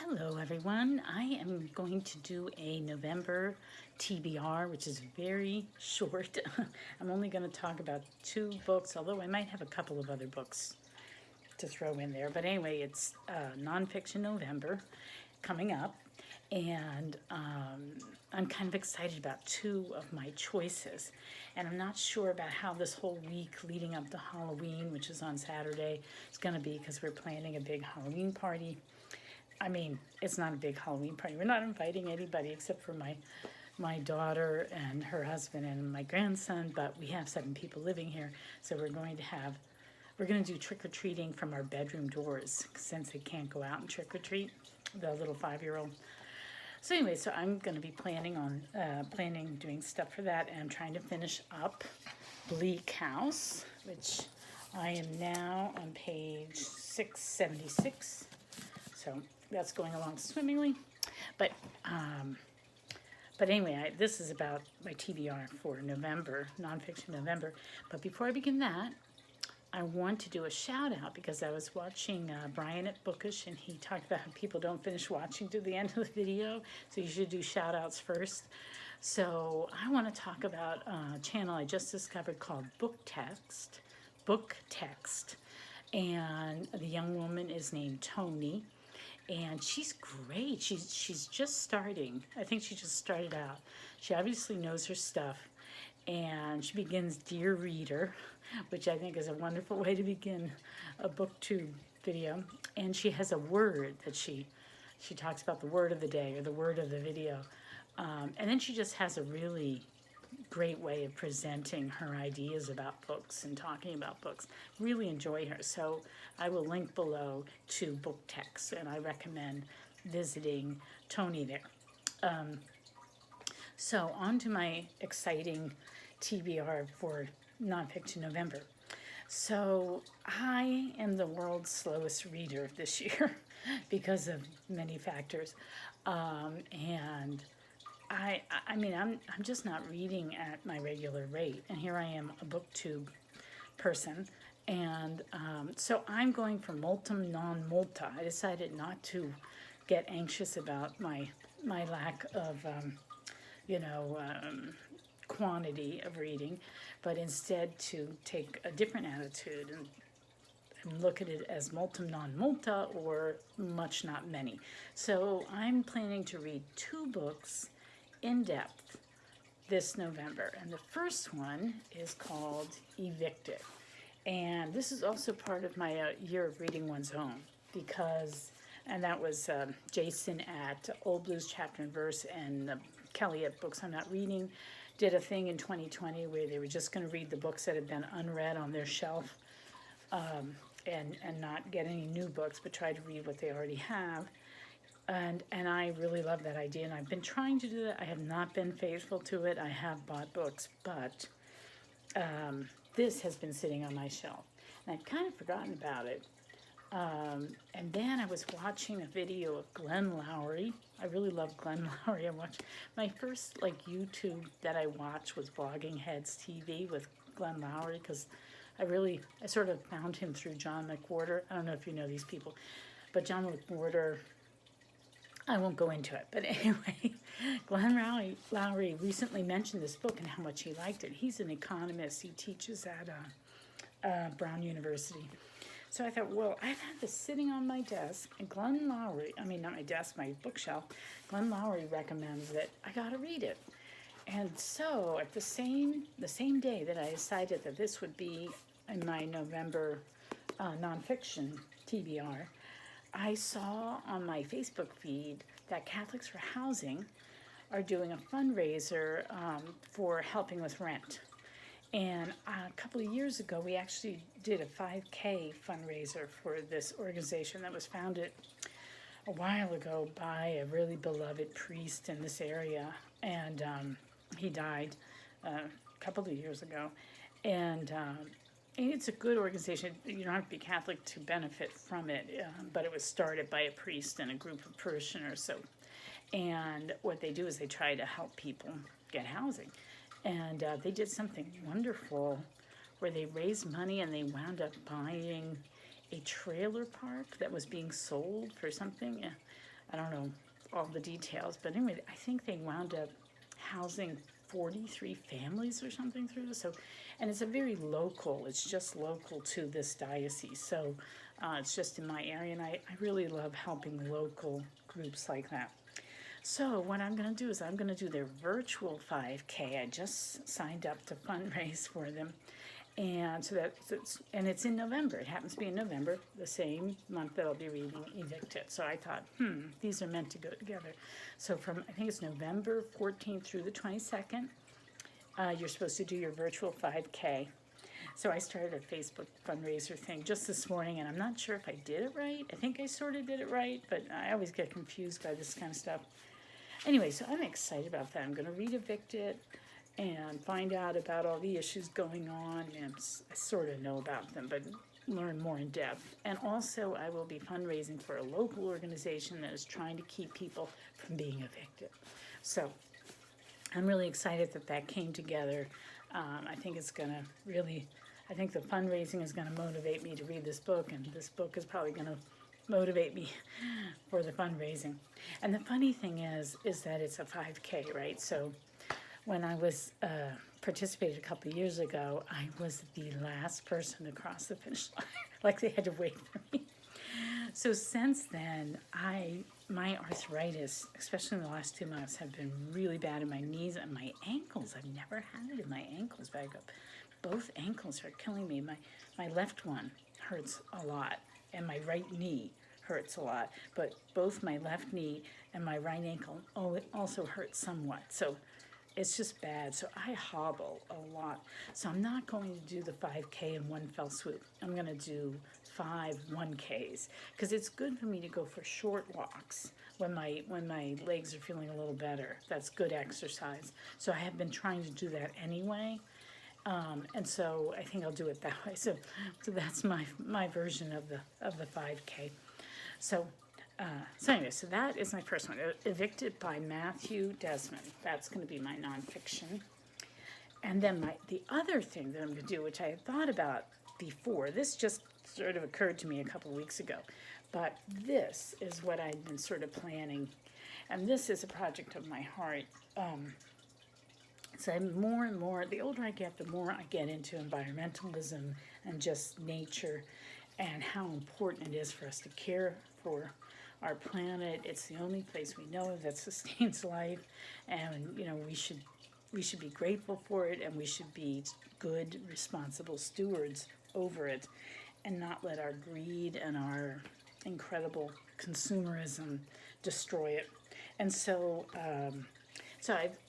Hello everyone. I am going to do a November TBR, which is very short. I'm only going to talk about 2 books, although I might have a couple of other books to throw in there. But anyway, it's Nonfiction November coming up, and I'm kind of excited about 2 of my choices. And I'm not sure about how this whole week leading up to Halloween, which is on Saturday, is going to be because we're planning a big Halloween party. I mean, it's not a big Halloween party. We're not inviting anybody except for my daughter and her husband and my grandson, but we have 7 people living here, so we're going to do trick-or-treating from our bedroom doors since they can't go out and trick-or-treat, the little 5-year-old. So anyway, so I'm going to be planning doing stuff for that, and I'm trying to finish up Bleak House, which I am now on page 676. So that's going along swimmingly. But anyway, this is about my TBR for November, Nonfiction November. But before I begin that, I want to do a shout out because I was watching Brian at Bookish, and he talked about how people don't finish watching to the end of the video. So you should do shout outs first. So I want to talk about a channel I just discovered called Book Text. And the young woman is named Tony. And she's great. She's just starting. I think she just started out. She obviously knows her stuff. And she begins Dear Reader, which I think is a wonderful way to begin a booktube video. And she has a word that she talks about, the word of the day or the word of the video. And then she just has a really great way of presenting her ideas about books and talking about books. Really enjoy her. So I will link below to Book Text, and I recommend visiting Tony there. So on to my exciting TBR for Nonfiction November. So I am the world's slowest reader this year because of many factors. And I mean, I'm just not reading at my regular rate, and here I am, a booktube person, and so I'm going for multum non multa. I decided not to get anxious about my lack of quantity of reading, but instead to take a different attitude and look at it as multum non multa, or much not many. So I'm planning to read 2 books in depth this November, and the first one is called Evicted, and this is also part of my year of reading one's own, and that was Jason at Old Blues Chapter and Verse and Kelly at Books I'm Not Reading did a thing in 2020 where they were just going to read the books that had been unread on their shelf, and not get any new books, but try to read what they already have. And I really love that idea, and I've been trying to do that. I have not been faithful to it. I have bought books, but this has been sitting on my shelf, and I'd kind of forgotten about it. And then I was watching a video of Glenn Lowry. I really love Glenn Lowry. I watched my first YouTube that I watched was Blogging Heads TV with Glenn Lowry, because I sort of found him through John McWhorter. I don't know if you know these people, but John McWhorter, I won't go into it, but anyway, Glenn Lowry recently mentioned this book and how much he liked it. He's an economist. He teaches at Brown University. So I thought, well, I've had this sitting on my desk, and Glenn Lowry, I mean, not my desk, my bookshelf, Glenn Lowry recommends it. I got to read it. And so at the same day that I decided that this would be in my November nonfiction TBR, I saw on my Facebook feed that Catholics for Housing are doing a fundraiser for helping with rent. And a couple of years ago, we actually did a 5K fundraiser for this organization that was founded a while ago by a really beloved priest in this area. And he died a couple of years ago. And it's a good organization. You don't have to be Catholic to benefit from it, but it was started by a priest and a group of parishioners. And what they do is they try to help people get housing. And they did something wonderful where they raised money and they wound up buying a trailer park that was being sold for something. I don't know all the details, but anyway, I think they wound up housing 43 families or something through this. So, and it's a very local, it's just local to this diocese. So it's just in my area, and I really love helping local groups like that. So what I'm going to do is I'm going to do their virtual 5K. I just signed up to fundraise for them. And so it's in November. It happens to be in November, the same month that I'll be reading Evicted. So I thought, these are meant to go together. So from, I think it's November 14th through the 22nd, you're supposed to do your virtual 5K. So I started a Facebook fundraiser thing just this morning, and I'm not sure if I did it right. I think I sort of did it right, but I always get confused by this kind of stuff. Anyway, so I'm excited about that. I'm going to read Evicted and find out about all the issues going on. And I sort of know about them, but learn more in depth. And also, I will be fundraising for a local organization that is trying to keep people from being evicted. So I'm really excited that that came together. I think it's going to really, I think the fundraising is going to motivate me to read this book, and this book is probably going to motivate me for the fundraising. And the funny thing is that it's a 5K, right? So when I was participated a couple of years ago, I was the last person to cross the finish line. Like they had to wait for me. So since then, my arthritis, especially in the last 2 months, have been really bad in my knees and my ankles. I've never had it in my ankles, but both ankles are killing me. My left one hurts a lot, and my right knee hurts a lot, but both my left knee and my right ankle also hurt somewhat. So it's just bad. So I hobble a lot. So I'm not going to do the 5K in one fell swoop. I'm going to do 5 1Ks because it's good for me to go for short walks when my legs are feeling a little better. That's good exercise. So I have been trying to do that anyway. And so I think I'll do it that way. So that's my version of the 5K. So anyway, so that is my first one, Evicted by Matthew Desmond. That's going to be my nonfiction. And then the other thing that I'm going to do, which I had thought about before, this just sort of occurred to me a couple weeks ago, but this is what I'd been sort of planning, and this is a project of my heart. So I'm more and more, the older I get, the more I get into environmentalism and just nature and how important it is for us to care for our planet. It's the only place we know of that sustains life, and we should be grateful for it, and we should be good, responsible stewards over it and not let our greed and our incredible consumerism destroy it. And so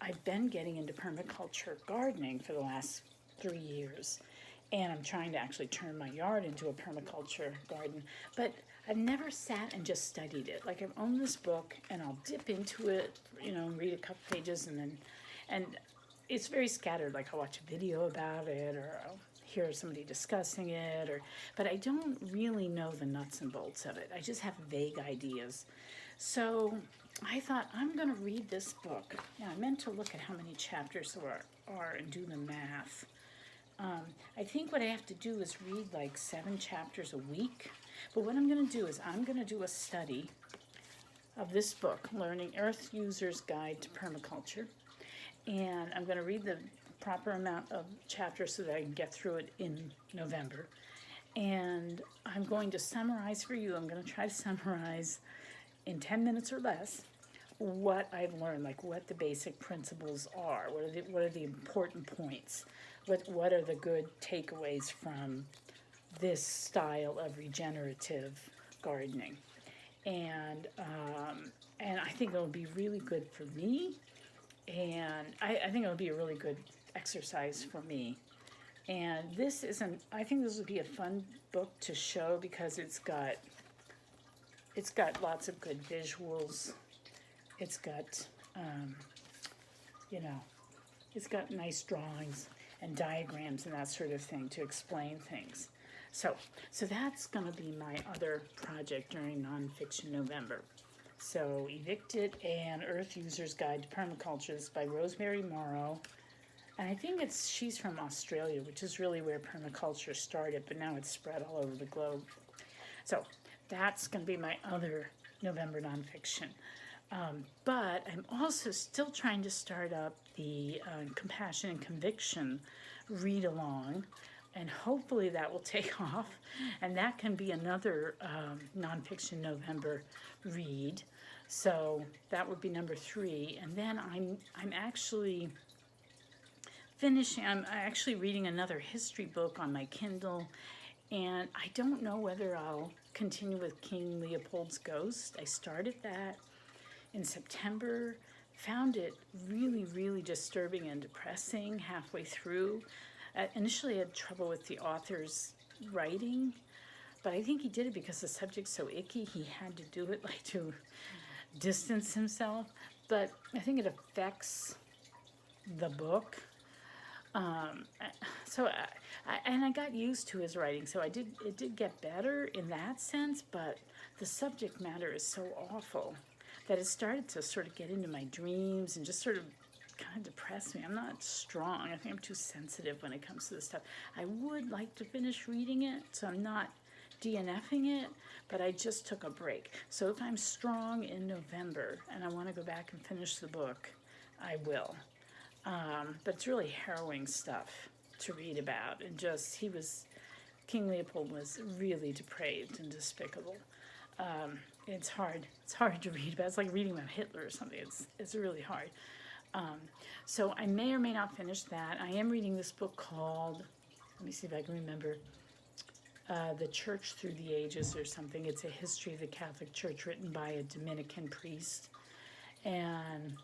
I've been getting into permaculture gardening for the last 3 years, and I'm trying to actually turn my yard into a permaculture garden, but I've never sat and just studied it. Like, I've owned this book, and I'll dip into it, read a couple pages, and it's very scattered. Like, I'll watch a video about it, or I'll hear somebody discussing it, but I don't really know the nuts and bolts of it. I just have vague ideas. So I thought, I'm going to read this book. Now, I meant to look at how many chapters there are and do the math. I think what I have to do is read like 7 chapters a week. But what I'm going to do is I'm going to do a study of this book, Learning Earth User's Guide to Permaculture. And I'm going to read the proper amount of chapters so that I can get through it in November. And I'm going to summarize for you. I'm going to try to summarize in 10 minutes or less what I've learned, like what the basic principles are, what are the important points, what are the good takeaways from this style of regenerative gardening. And I think it'll be really good for me, and I think it'll be a really good exercise for me. And I think this would be a fun book to show because it's got lots of good visuals. It's got, it's got nice drawings and diagrams and that sort of thing to explain things. So that's going to be my other project during Nonfiction November. So Evicted and Earth User's Guide to Permaculture is by Rosemary Morrow. And I think she's from Australia, which is really where permaculture started, but now it's spread all over the globe. So that's going to be my other November nonfiction. But I'm also still trying to start up the Compassion and Conviction read along, and hopefully that will take off, and that can be another nonfiction November read. So that would be number 3, and then I'm actually reading another history book on my Kindle, and I don't know whether I'll continue with King Leopold's Ghost. I started that in September, found it really, really disturbing and depressing halfway through. Initially, I had trouble with the author's writing, but I think he did it because the subject's so icky, he had to do it like to distance himself. But I think it affects the book. And I got used to his writing, so it did get better in that sense, but the subject matter is so awful that it started to sort of get into my dreams and just sort of kind of depress me. I'm not strong. I think I'm too sensitive when it comes to this stuff. I would like to finish reading it, so I'm not DNFing it, but I just took a break. So if I'm strong in November and I want to go back and finish the book, I will. But it's really harrowing stuff to read about, and King Leopold was really depraved and despicable. It's hard to read about. It's like reading about Hitler or something. It's really hard. So I may or may not finish that. I am reading this book called, let me see if I can remember, The Church Through the Ages or something. It's a history of the Catholic Church written by a Dominican priest. And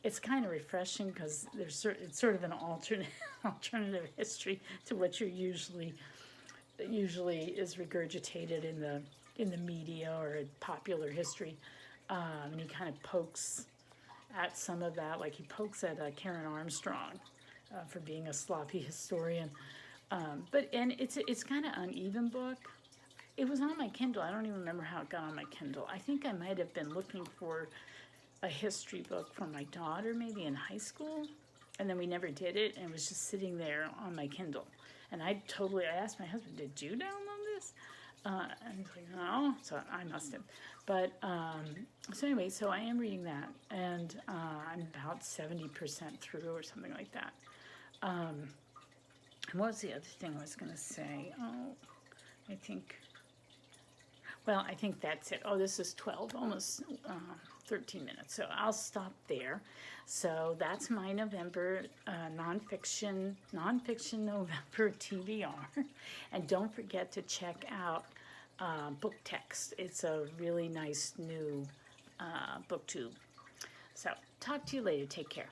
it's kind of refreshing because it's sort of an alternative history to what you're usually is regurgitated in the media or popular history, and he kind of pokes at some of that, like he pokes at Karen Armstrong for being a sloppy historian. But it's kind of uneven book. It was on my Kindle. I don't even remember how it got on my Kindle. I think I might have been looking for a history book for my daughter, maybe in high school, and then we never did it, and it was just sitting there on my Kindle. And I asked my husband, "Did you download this?" And he's like, "No," so I must have. But so anyway, so I am reading that, and I'm about 70% through or something like that. And what was the other thing I was going to say? I think that's it. this is 12, almost 13 minutes. So I'll stop there. So that's my November nonfiction November TBR. And don't forget to check out Book Text. It's a really nice new booktube. So talk to you later. Take care.